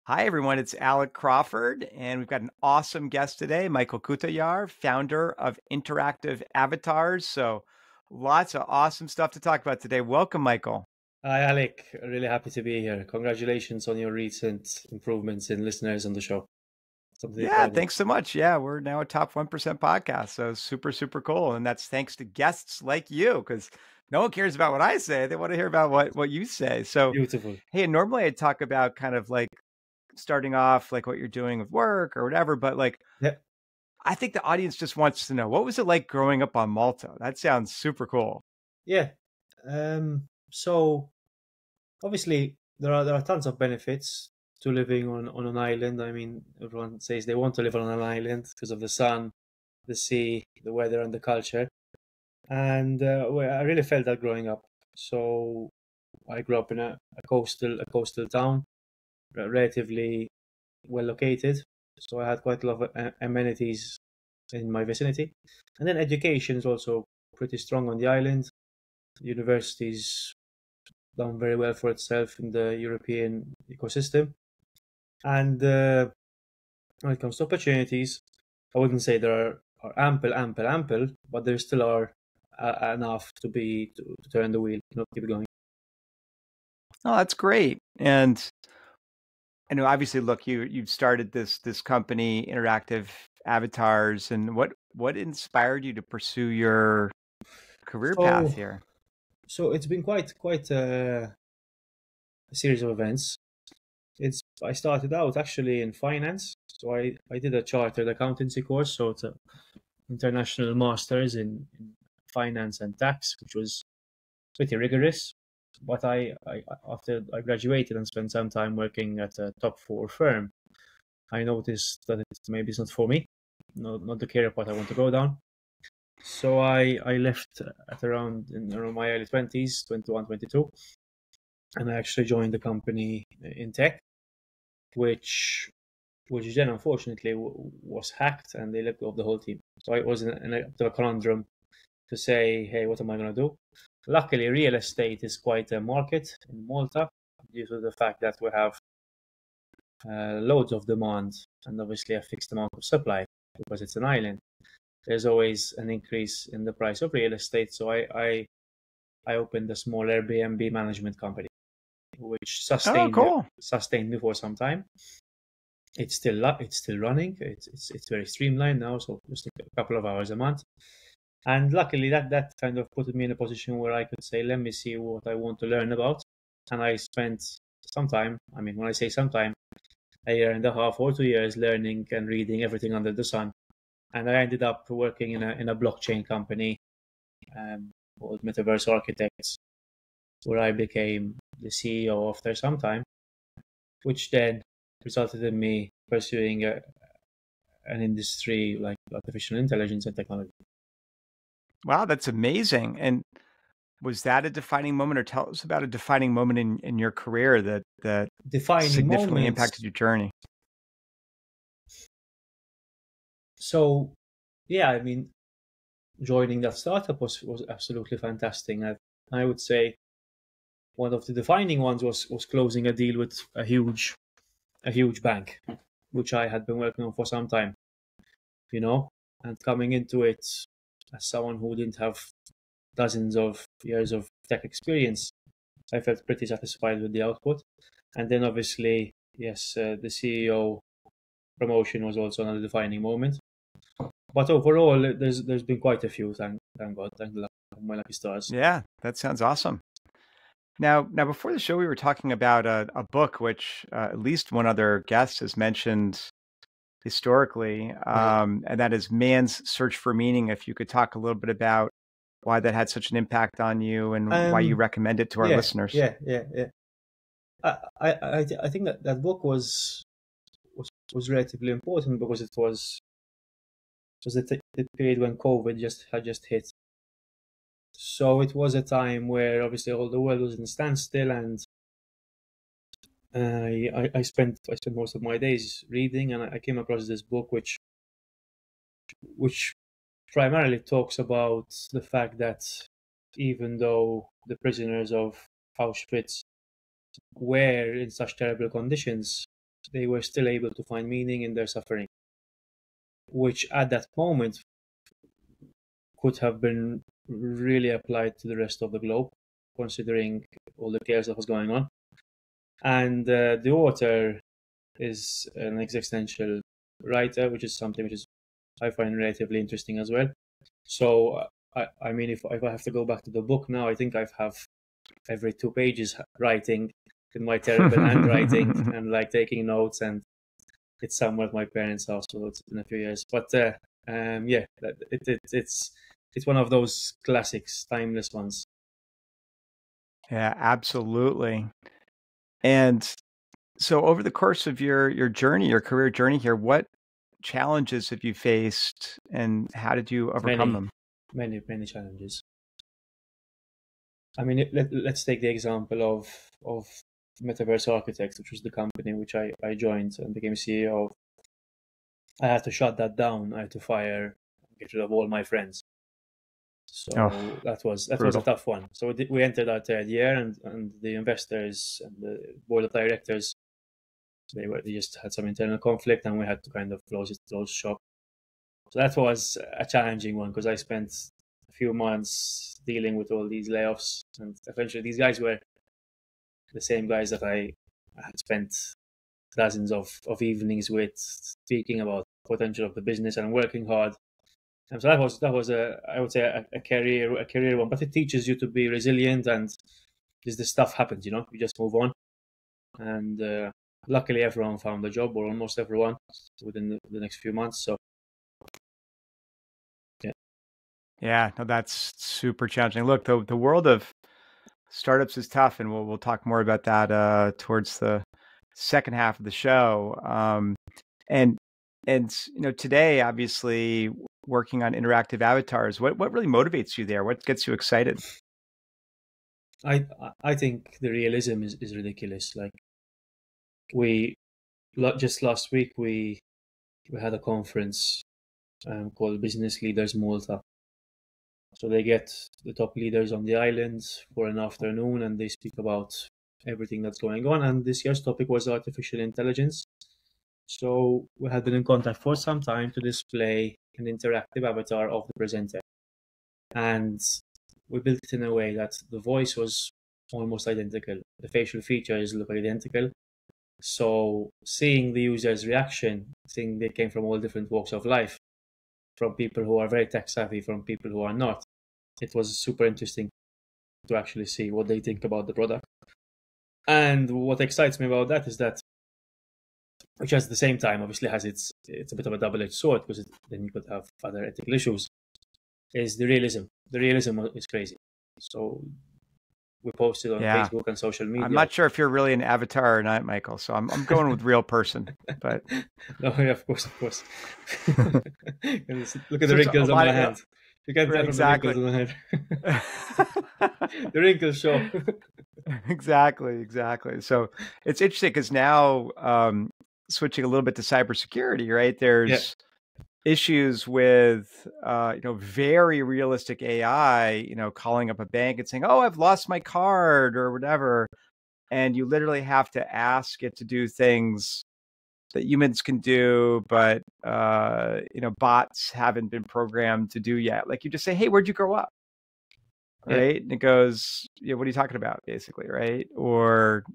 Hi, everyone. It's Alec Crawford, and we've got an awesome guest today, Michael Kutayar, founder of Interactive Avatars. So, lots of awesome stuff to talk about today. Welcome, Michael. Hi, Alec. Really happy to be here. Congratulations on your recent improvements in listeners on the show. Something to be Yeah, proud of. thanks so much. Yeah, we're now a top 1% podcast. So, super, super cool. And that's thanks to guests like you, because no one cares about what I say. They want to hear about what you say. So, Beautiful. hey, normally I talk about kind of like starting off, like what you're doing with work or whatever, but like, Yeah. I think the audience just wants to know, what was it like growing up on Malta? That sounds super cool. Yeah. So obviously there are tons of benefits to living on an island. I mean, everyone says they want to live on an island because of the sun, the sea, the weather, and the culture. And I really felt that growing up. So I grew up in a coastal town, relatively well located. So I had quite a lot of amenities in my vicinity. And then education is also pretty strong on the island. Universities done very well for itself in the European ecosystem. And when it comes to opportunities, I wouldn't say there are ample, but there still are enough to turn the wheel, keep it going. Oh, that's great. And I know obviously look, you've started this company, Interactive Avatars, and what inspired you to pursue your career path So here? so it's been quite a series of events. I started out actually in finance. So I did a chartered accountancy course, so it's a international masters in finance and tax, which was pretty rigorous. But I after I graduated and spent some time working at a top four firm, I noticed that maybe it's not for me, not the career path I want to go down. So I left at around my early 20s, 21, 22, and I actually joined the company in tech, which which then unfortunately was hacked and they let go of the whole team. So I was in a bit of a conundrum to say, hey, what am I going to do? Luckily, real estate is quite a market in Malta due to the fact that we have loads of demand and obviously a fixed amount of supply because it's an island. There's always an increase in the price of real estate. So I opened a small Airbnb management company, which Oh, cool. sustained me for some time. It's still running. It's very streamlined now, so just a couple of hours a month. And luckily, that kind of put me in a position where I could say, let me see what I want to learn about. And I spent some time. I mean, when I say some time, a year and a half or 2 years learning and reading everything under the sun. And I ended up working in a blockchain company called Metaverse Architects, where I became the CEO after some time, which then resulted in me pursuing an industry like artificial intelligence and technology. Wow, that's amazing. And was that a defining moment, or tell us about a defining moment in your career that Defining significantly moments. impacted your journey? So, yeah, I mean, joining that startup was absolutely fantastic. I would say one of the defining ones was closing a deal with a huge bank, which I had been working on for some time, you know, and coming into it as someone who didn't have dozens of years of tech experience, I felt pretty satisfied with the output. And then obviously, yes, the CEO promotion was also another defining moment. But overall, there's been quite a few. Thank God, thank the my lucky stars. Yeah, that sounds awesome. Now, before the show, we were talking about a book which at least one other guest has mentioned historically, Right. and that is Man's Search for Meaning. If you could talk a little bit about why that had such an impact on you and why you Um. recommend it to our Yeah. listeners. Yeah. Yeah. Yeah. I think that book was relatively important because it was the period when COVID just hit. So it was a time where obviously all the world was in standstill, and I spent most of my days reading, and I came across this book which primarily talks about the fact that even though the prisoners of Auschwitz were in such terrible conditions, they were still able to find meaning in their suffering, which at that moment could have been really applied to the rest of the globe, considering all the chaos that was going on. And the author is an existential writer, which is something which is I find relatively interesting as well. So I mean, if I have to go back to the book now, I think I have every 2 pages writing in my terrible handwriting and like taking notes, and it's somewhere at my parents' house, so it's in a few years. But yeah, it's one of those classics, timeless ones. Yeah, absolutely. And so over the course of your journey, your career journey here, what challenges have you faced and how did you overcome them? Many challenges. I mean, let's take the example of Metaverse Architects, which was the company which I joined and became CEO of. I had to shut that down. I had to get rid of all my friends. So that was a tough one. So we entered our 3rd year, and the investors and the board of directors, they just had some internal conflict, and we had to kind of close shop. So that was a challenging one, because I spent a few months dealing with all these layoffs, and eventually these guys were the same guys that I had spent dozens of evenings with, speaking about potential of the business and working hard. And so that was I would say a career one, but it teaches you to be resilient, and this stuff happens, you just move on. And luckily everyone found a job, or almost everyone, within the next few months. So yeah, no, that's super challenging. Look, the world of startups is tough, and we'll talk more about that towards the second half of the show. And today, obviously, working on interactive avatars, what really motivates you there? What gets you excited? I think the realism is ridiculous. Like, just last week we had a conference called Business Leaders Malta. So they get the top leaders on the island for an afternoon, and they speak about everything that's going on. And this year's topic was artificial intelligence. So we had been in contact for some time to display an interactive avatar of the presenter. And we built it in a way that the voice was almost identical. The facial features look identical. So seeing the user's reaction, seeing they came from all different walks of life, from people who are very tech savvy, from people who are not, it was super interesting to actually see what they think about the product. And what excites me about that is that, which at the same time obviously has it's a bit of a double-edged sword, because then you could have other ethical issues, is the realism. The realism is crazy. So we posted on Facebook and social media. I'm not sure if you're really an avatar or not, Michael. So I'm going with real person. But no, yeah, of course. Look at the wrinkles on my hand. You can't tell exactly. From the wrinkles on the head. The wrinkles show. Exactly. So it's interesting, because now switching a little bit to cybersecurity, right? There's issues with very realistic AI, calling up a bank and saying, "Oh, I've lost my card," or whatever, and you literally have to ask it to do things that humans can do, but bots haven't been programmed to do yet. Like, you just say, "Hey, where'd you grow up?" Right? And it goes, "What are you talking about?" Basically, right? Or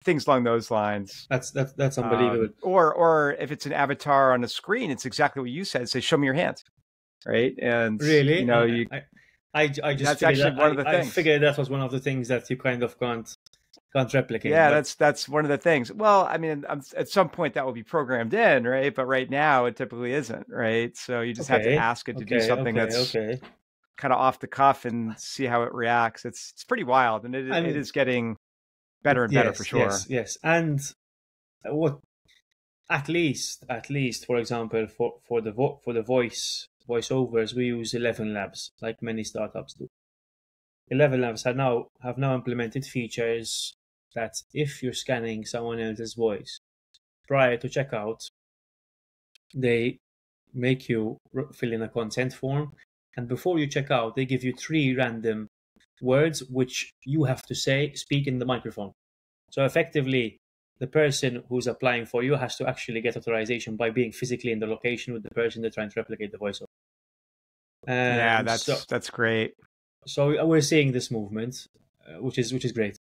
things along those lines. That's unbelievable. Or if it's an avatar on a screen, it's exactly what you said. It says, "Show me your hands," right? And really, I just that's actually one of the things. I figured that was one of the things that you kind of can't replicate. Yeah, that's one of the things. Well, I mean, at some point that will be programmed in, right? But right now it typically isn't, right? So you just have to ask it to do something that's kind of off the cuff and see how it reacts. It's pretty wild, and it is getting better and better for sure. Yes. And what at least for example for the voiceovers, we use 11 Labs, like many startups do. 11 Labs have now implemented features that if you're scanning someone else's voice prior to checkout, they make you fill in a consent form, and before you check out, they give you 3 random words which you have to speak in the microphone. So effectively, the person who's applying for you has to actually get authorization by being physically in the location with the person they're trying to replicate the voice of. Yeah, So that's great. we're seeing this movement, which is great.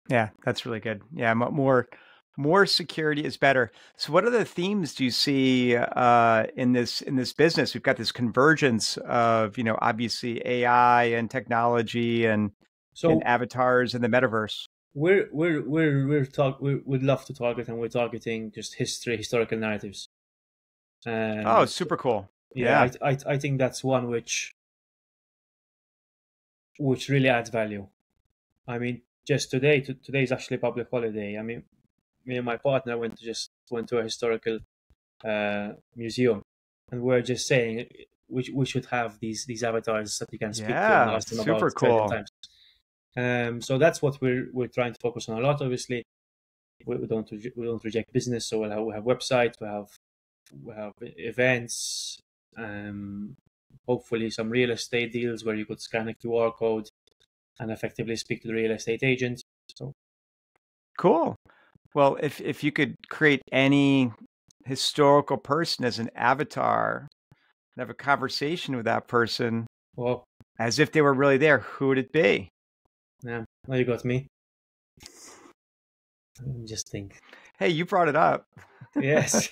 Yeah, that's really good. Yeah, more security is better. So, what other themes do you see in this business? We've got this convergence of obviously AI and technology and So avatars in the metaverse. we'd love to target, and we're targeting just historical narratives. Oh, So, super cool. yeah, Yeah. I think that's one which really adds value. I mean, just today is actually a public holiday. I mean, me and my partner went to a historical museum, and we're just saying we should have these avatars that you can speak to and Yeah, ask them about super 30 cool. times. So that's what we're trying to focus on a lot. Obviously, we don't reject business, so we have websites, we have events, hopefully some real estate deals where you could scan a QR code and effectively speak to the real estate agent. So Cool. Well, if you could create any historical person as an avatar and have a conversation with that person well, as if they were really there, who would it be? yeah, now you got me. Just think. Hey, you brought it up. Yes.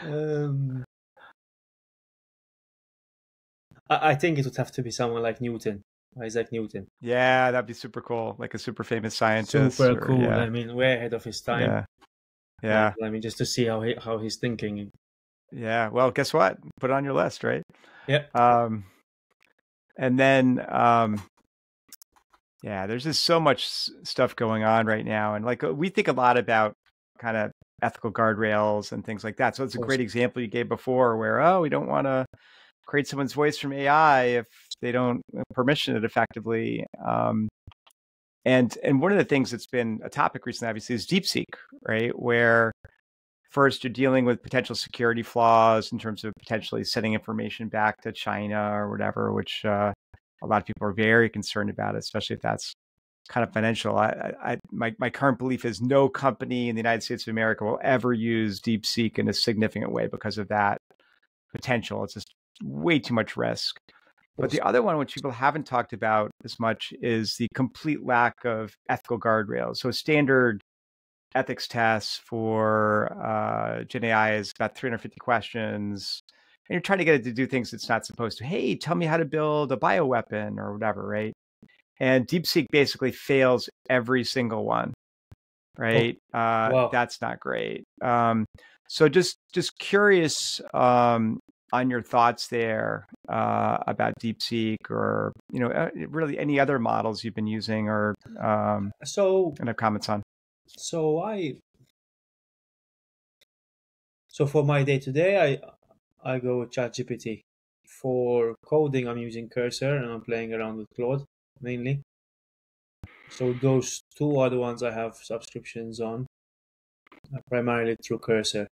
um, I think it would have to be someone like Newton, Isaac Newton. Yeah, that'd be super cool. Like a super famous scientist Super or cool. yeah. I mean, way ahead of his time. Yeah. And Yeah. I mean, just to see how he's thinking. Yeah. Well, guess what? Put it on your list, right? Yeah. And then yeah, there's just so much stuff going on right now. And like we think a lot about kind of ethical guardrails and things like that. So it's a great example you gave before where, oh, we don't want to create someone's voice from AI if they don't permission it effectively. And one of the things that's been a topic recently, obviously, is DeepSeek, right? Where first you're dealing with potential security flaws in terms of potentially sending information back to China or whatever, which a lot of people are very concerned about, especially if that's kind of financial. My current belief is no company in the United States of America will ever use DeepSeek in a significant way because of that potential. It's just way too much risk. But the other one, which people haven't talked about as much, is the complete lack of ethical guardrails. So a standard ethics test for Gen AI is about 350 questions. And you're trying to get it to do things it's not supposed to. Hey, tell me how to build a bioweapon or whatever, right? And DeepSeek basically fails every single one, right? Wow. That's not great. So just curious on your thoughts there about DeepSeek or really any other models you've been using or So and have comments on. so for my day to day, I go with ChatGPT. For coding, I'm using Cursor and I'm playing around with Claude mainly. So those two are the ones I have subscriptions on, primarily through Cursor.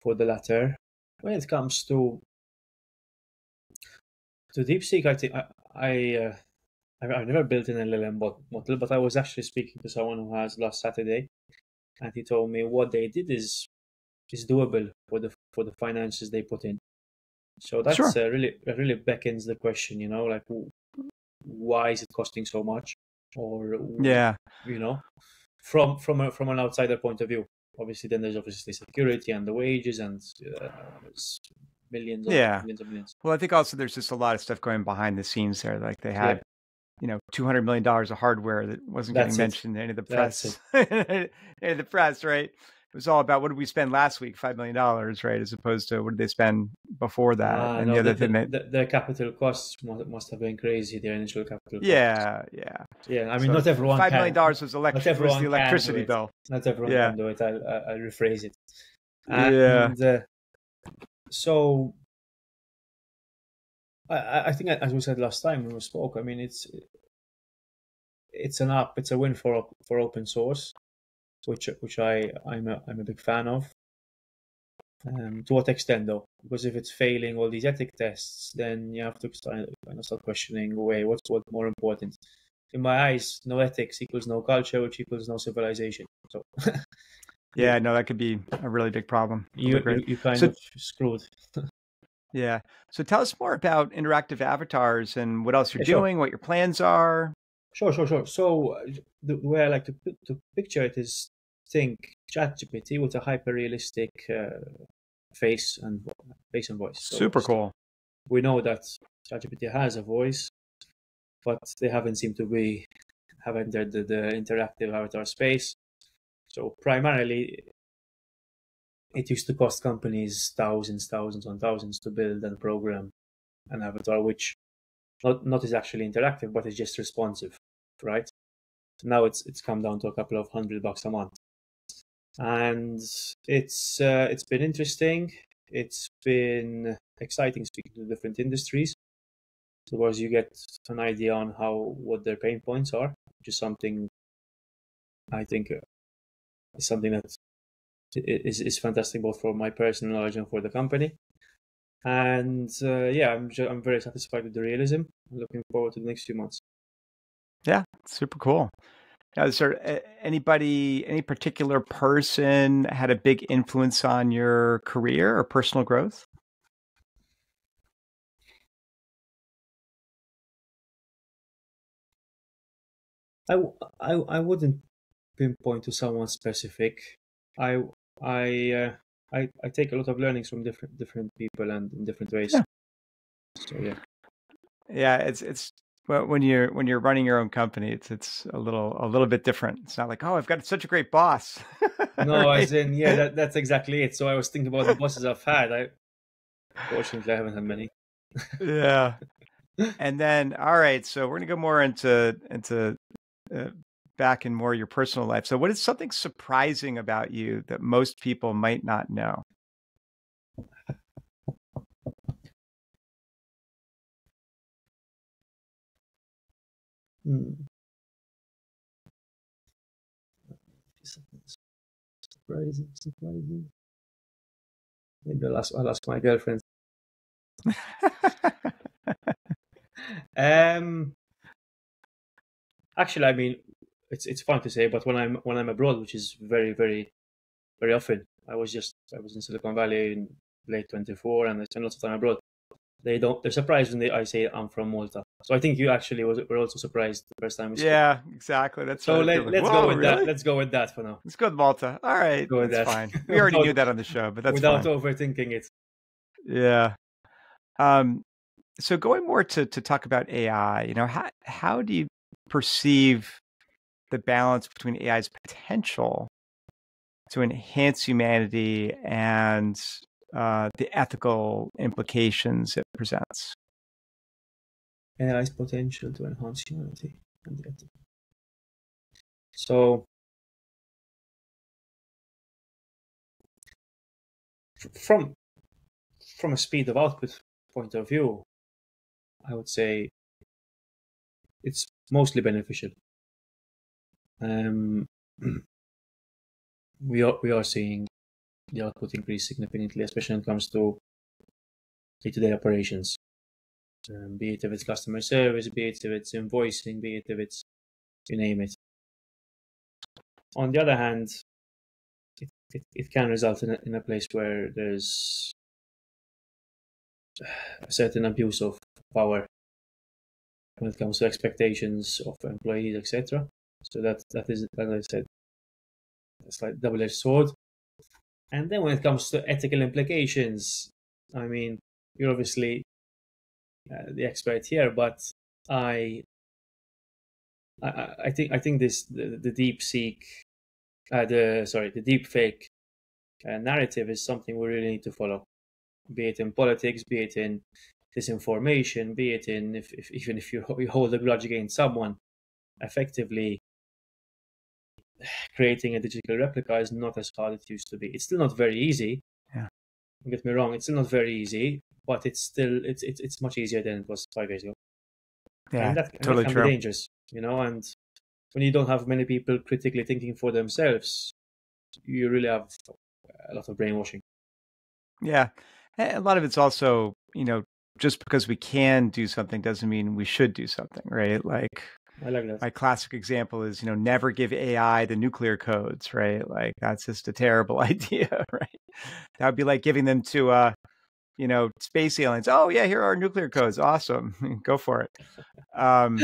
For the latter, when it comes to DeepSeek, I think I've never built an LLM model, but I was actually speaking to someone who has last Saturday, and he told me what they did is doable for the finances they put in. So that's Sure. really beckons the question, like why is it costing so much, or Yeah. From an outsider point of view. Obviously, then there's obviously security and the wages and there's millions on Yeah. millions. Well, I think also there's just a lot of stuff going behind the scenes there. Like they had, Yeah, $200 million of hardware that wasn't getting that's it. mentioned in any of the That's press. Any of the press, right? It was all about what did we spend last week, $5 million, right? As opposed to what did they spend before that? And No, the other thing that, the capital costs must have been crazy. Their initial capital costs. yeah. Yeah, I mean, So not everyone $5 can. million was Not everyone the can do electricity it. bill. Not everyone Yeah. can do it. I'll rephrase it. Yeah. And so I think, as we said last time when we spoke, I mean, it's a win for open source, which I'm a big fan of. To what extent, though? Because if it's failing all these ethic tests, then you have to start questioning, wait, what's more important? in my eyes, no ethics equals no culture, which equals no civilization. So Yeah, no, that could be a really big problem. Totally you agree. you kind So of screwed. yeah. So tell us more about interactive avatars and what else you're Yeah, sure. doing, what your plans are. Sure. So the way I like to picture it is think ChatGPT with a hyper realistic face and voice. So Super cool. we know that ChatGPT has a voice, but they haven't seemed to have entered the interactive avatar space. So primarily, it used to cost companies thousands on thousands to build and program an avatar, which not is actually interactive, but is just responsive, right? So now it's come down to a couple of $100 a month, and it's been interesting. It's been exciting speaking to different industries, because you get an idea on what their pain points are, which is something I think is something that is fantastic both for my personal knowledge and for the company. And yeah, I'm very satisfied with the realism. I'm looking forward to the next few months. Yeah, super cool. Now, is there any particular person had a big influence on your career or personal growth? I wouldn't pinpoint to someone specific. I I I take a lot of learnings from different people and in different ways. Yeah. So yeah. Yeah, it's well, when you're running your own company, it's a little bit different. It's not like, oh, I've got such a great boss. No, Right? as in yeah, that's exactly it. So I was thinking about the bosses I've had. Fortunately I haven't had many. Yeah. And then, all right, so we're gonna go more into uh, back in more your personal life. So, what is something surprising about you that most people might not know? Hmm. Surprising. Maybe I'll ask my girlfriend. Um, Actually, I mean, it's fun to say, but when I'm abroad, which is very often, I was in Silicon Valley in late 24, and I spent lots of time abroad. They're surprised when I say I'm from Malta. So I think you actually were also surprised the first time we spoke. Yeah, exactly. That's So they're like, let's go whoa, with that. really? Let's go with that for now. Let's go with Malta. All right, Go with that's that fine. We already knew that on the show, but that's without fine. overthinking it. Yeah. Um, so going more to talk about AI, how do you perceive the balance between AI's potential to enhance humanity and the ethical implications it presents? AI's potential to enhance humanity and the ethics. So from a speed of output point of view, I would say it's mostly beneficial. Um, we are seeing the output increase significantly, especially when it comes to day-to-day operations. Be it if it's customer service, be it if it's invoicing, be it if it's you name it. On the other hand, it can result in a place where there's a certain abuse of power when it comes to expectations of employees, etc. So that is, as I said, it's like double-edged sword. And then when it comes to ethical implications, I mean, you're obviously the expert here, but I I think this the deep seek the deep fake narrative is something we really need to follow, be it in politics, be it in disinformation, be it in even if you hold a grudge against someone, effectively creating a digital replica is not as hard as it used to be. It's still not very easy. Yeah. Don't get me wrong, it's still not very easy, but it's much easier than it was 5 years ago. Yeah, And that totally can be true. dangerous, and when you don't have many people critically thinking for themselves, you really have a lot of brainwashing. Yeah. A lot of it's also, just because we can do something doesn't mean we should do something, right? Like, I like that. my classic example is, never give AI the nuclear codes, right? Like that's just a terrible idea, right? That would be like giving them to space aliens. Oh yeah, here are our nuclear codes. Awesome. Go for it. Um,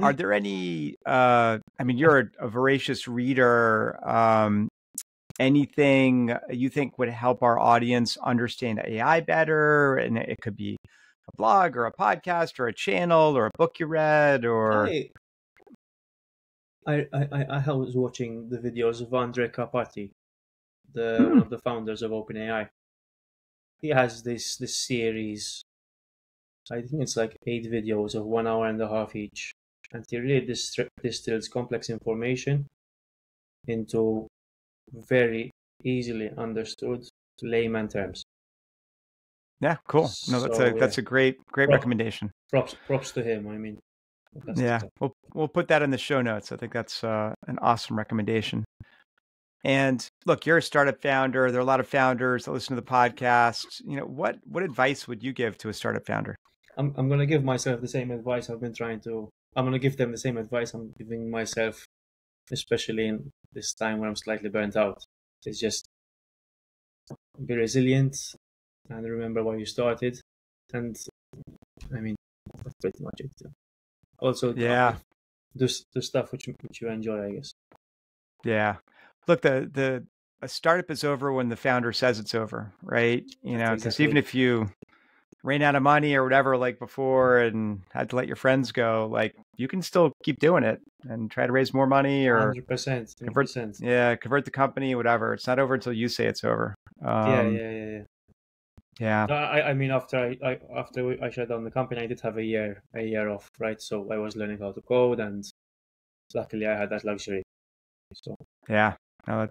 are there any you're a voracious reader. Anything you think would help our audience understand AI better? And it could be a blog or a podcast or a channel or a book you read or I I was watching the videos of Andrej Karpathy, the one of the founders of OpenAI. He has this series. I think it's like 8 videos of 1 hour and a half each, and he really distills complex information into very easily understood layman terms. yeah, cool. No, So yeah, that's a great prop, recommendation. props to him. I mean, fantastic Yeah, stuff. we'll put that in the show notes. I think that's an awesome recommendation. And look, you're a startup founder. There are a lot of founders that listen to the podcast. What advice would you give to a startup founder? I'm gonna give myself the same advice I've been trying to. I'm gonna give them the same advice I'm giving myself, especially in this time where I'm slightly burnt out. It's just be resilient and remember why you started. And I mean, that's pretty much it. Also, Yeah, do stuff which you enjoy, I guess. yeah. Look, the a startup is over when the founder says it's over, right? That's Because exactly even it. if you ran out of money or whatever like before and had to let your friends go, like you can still keep doing it and try to raise more money or 100%, convert 100%. convert the company, whatever. It's not over until you say it's over. Yeah, yeah, yeah, yeah. Yeah. No, I mean, after I shut down the company, I did have a year off, right? So I was learning how to code, and luckily I had that luxury. So Yeah. No,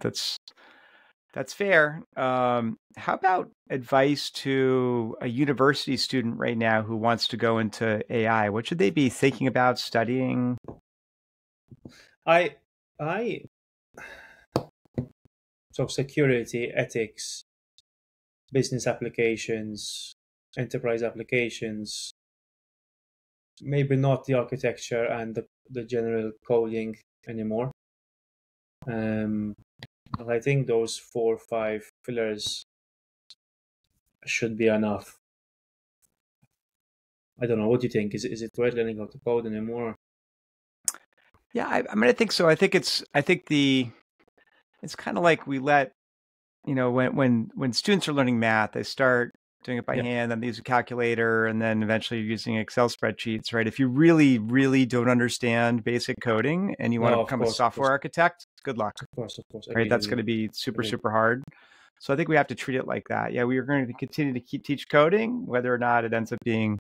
that's fair. How about advice to a university student right now who wants to go into AI? What should they be thinking about studying? I I so security, ethics, business applications, enterprise applications, maybe not the architecture and the general coding anymore. But I think those 4 or 5 pillars should be enough. I don't know. What do you think? Is it worth learning how to code anymore? Yeah, I think so. I think it's kind of like we let, when students are learning math, they start doing it by Yeah. hand, then they use a calculator, and then eventually using Excel spreadsheets, right? If you really, really don't understand basic coding and you want to No, of become a course, of software course, architect, good luck, of course. right? Agreed, That's going agreed, to be super, agreed. super hard. So I think we have to treat it like that. Yeah, we are going to continue to teach coding, whether or not it ends up being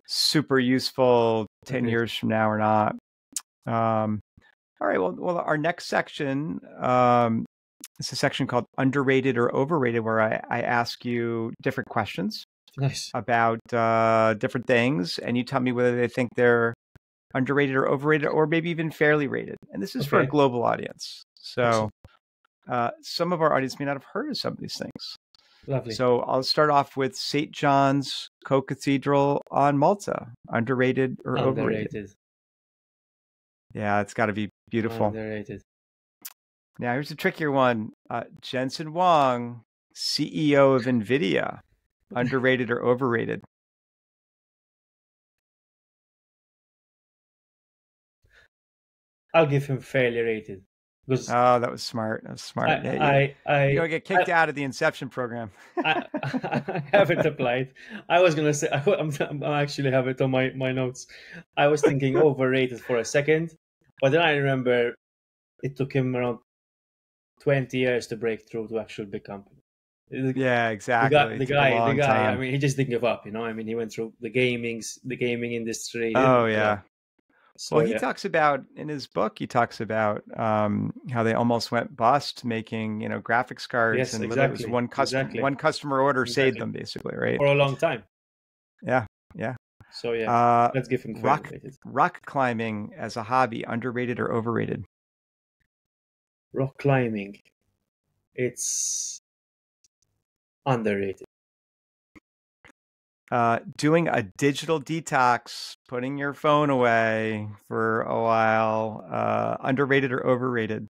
super useful 10 Agreed. years from now or not. All right. Well, our next section is a section called underrated or overrated, where I ask you different questions Nice. about different things, and you tell me whether they think they're underrated or overrated, or maybe even fairly rated. And this is for a Okay. global audience. So Awesome. some of our audience may not have heard of some of these things. Lovely. So I'll start off with St. John's Co-Cathedral on Malta. Underrated or overrated? Underrated. Yeah, it's got to be beautiful. Underrated. Now, here's a trickier one. Jensen Huang, CEO of NVIDIA. Underrated or overrated? I'll give him fairly rated because Oh, that was smart. That was smart. Yeah, you don't get kicked I out of the Inception program. I haven't applied. I was gonna say I actually have it on my notes. I was thinking overrated for a second, but then I remember it took him around 20 years to break through to actual big company. Yeah, The guy, exactly. It the took a guy, the long guy. I time. mean, he just didn't give up. I mean, he went through the gaming industry. He Oh, didn't give up. yeah. Well, So he yeah, talks about in his book, he talks about how they almost went bust making, graphics cards, yes, and literally it was exactly, exactly, one customer order saved exactly. them, basically, right? For a long time. Yeah, yeah. So yeah, Uh, let's give him fairly rock rated. rock climbing as a hobby, underrated or overrated? Rock climbing, it's underrated. Doing a digital detox, putting your phone away for a while, underrated or overrated?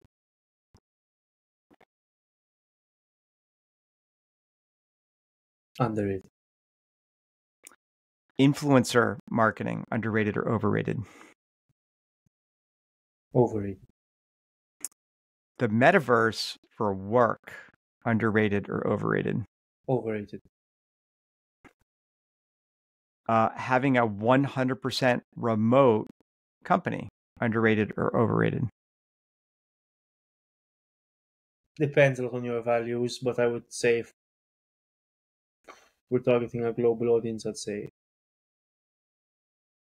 Underrated. Influencer marketing, underrated or overrated? Overrated. The metaverse for work, underrated or overrated? Overrated. Having a 100% remote company, underrated or overrated? Depends a lot on your values, but I would say if we're targeting a global audience, I'd say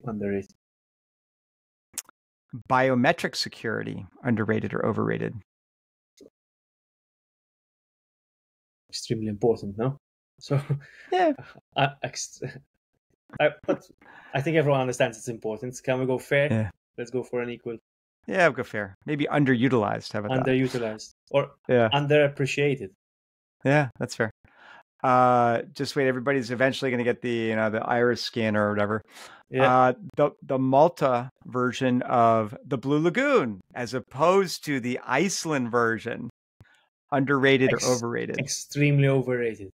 underrated. Biometric security, underrated or overrated? Extremely important, no? So, Yeah. but I think everyone understands it's important. Can we go fair? Yeah. Let's go for an equal. Yeah, I'll go fair. Maybe underutilized. How about Underutilized or that? Yeah. underappreciated. Yeah, that's fair. Just wait. Everybody's eventually going to get the the iris scanner or whatever. Yeah. The Malta version of the Blue Lagoon, as opposed to the Iceland version, underrated or overrated? Extremely overrated.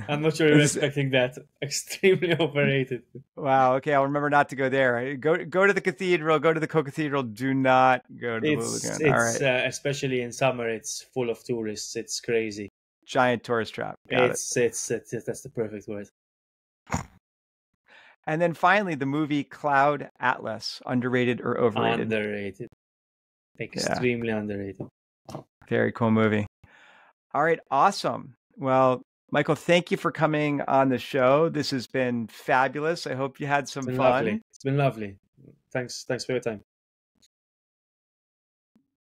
I'm not sure you're expecting that. Extremely overrated. Wow. Okay, I'll remember not to go there. Go to the cathedral. Go to the co-cathedral. Do not go to the Blue Lagoon. All right. Especially in summer, it's full of tourists. It's crazy. Giant tourist trap. It's that's the perfect word. And then finally, the movie Cloud Atlas, underrated or overrated? Underrated. Extremely underrated. Very cool movie. All right, awesome. Well, Michael, thank you for coming on the show. This has been fabulous. I hope you had some fun. Lovely. It's been lovely. Thanks for your time.